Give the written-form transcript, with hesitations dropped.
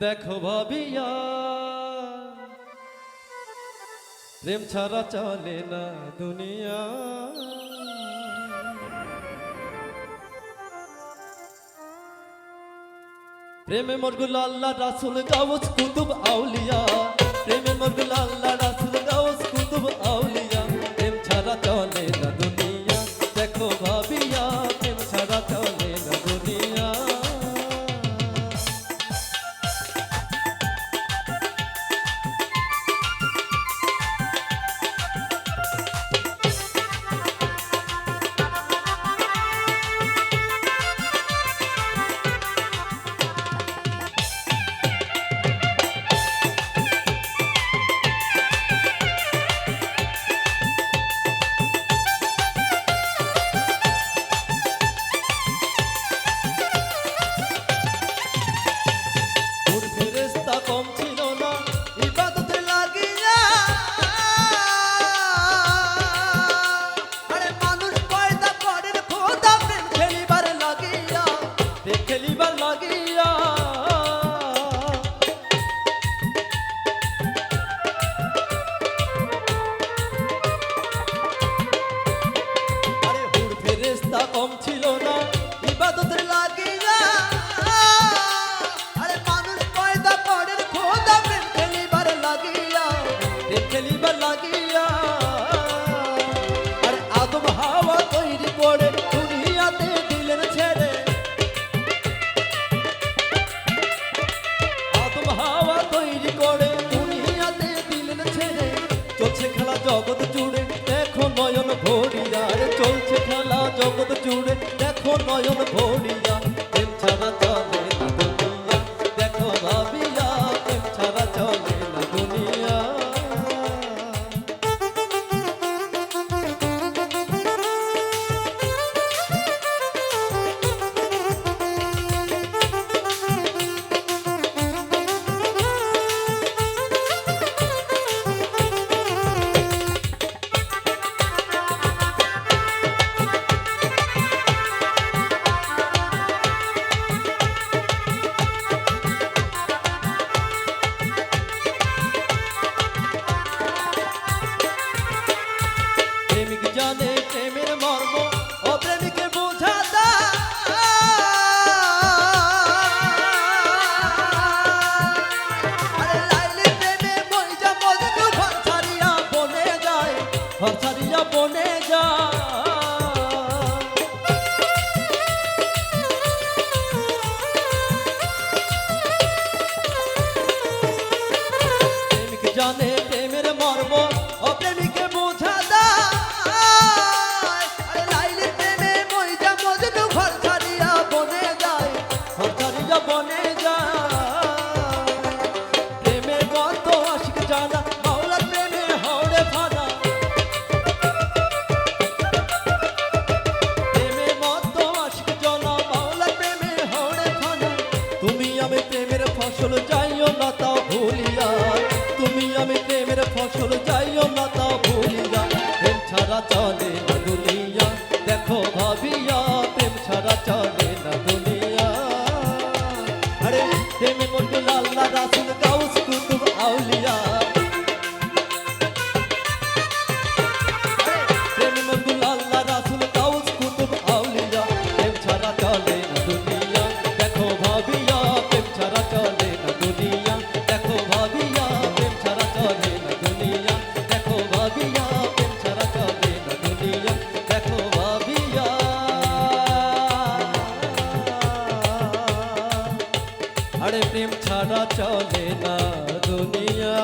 দেখো ভাবিয়া প্রেম ছাড়া চলে না দুনিয়া। প্রেমে মরগুল আল্লাহ রাসূল গাউস কুতুব আউলিয়া, প্রেমে মরগুল আল্লাহ রাসূল গাউস কুতুব আউলিয়া। প্রেম ছাড়া চলে না দুনিয়া, দেখো ভাবিয়া প্রেম ছাড়া চলে না দুনিয়া। কম ছিল না ইবাদতের লাগিয়া, আরে মানুষ পয়দা করে খোদা প্রেম খেলিবার লাগিয়া, প্রেম খেলিবার লাগিয়া। আরে আদম হাওয়া তৈরি করে দুনিয়াতে দিলেন ছেড়ে, আদম হাওয়া তৈরি করে দুনিয়াতে দিলেন ছেড়ে। চলছে খেলা জগৎ জুড়ে দেখো নয়ন ভরিয়া, রে চলছে খেলা জগৎ জুড়ে দেখো নয়ন ভরিয়া। প্রেম ছাড়া চলে না দুনিয়া, দেখো ভাবিয়া প্রেম ছাড়া চলে না দুনিয়া। জানে প্রেমের মর্ম, অপ্রেমিকে বোঝা যায়। আরে লাইলি প্রেমে মইজা মজনু ঘর ছাড়িয়া বনে যায়, ঘর ছাড়িয়া বনে যায়। প্রেমিক জানে প্রেমের মর্ম, অপ্রেমিকে বোঝা যায়। বনে যায় প্রেমে কত আশিক জানা, মাওলার প্রেমে হওরে ফানা। প্রেমে কত আশিক জানা, মাওলার প্রেমে হওরে ফানা। তুমি আমি প্রেমের ফসল যাইও না তাও ভুলিয়া, তুমি আমি প্রেমের ফসল যাইও না তাও ভুলিয়া। প্রেম ছাড়া চলে না দুনিয়া, দেখো ভাবিয়া প্রেম ছাড়া চলে না দুনিয়া। প্রেমে মরগুল আল্লাহ রাসূল গাউস কুতুব আউলিয়া, প্রেমে মরগুল আল্লাহ রাসূল গাউস কুতুব আউলিয়া। প্রেম ছাড়া চলে না দুনিয়া, দেখো ভাবিয়া প্রেম ছাড়া চলে না দুনিয়া, দেখো ভাবিয়া প্রেম ছাড়া চলে না দুনিয়া, দেখো ভাবিয়া প্রেম ছাড়া চলে না দুনিয়া, দেখো ভাবিয়া। আরে প্রেম ছাড়া চলে না দুনিয়া।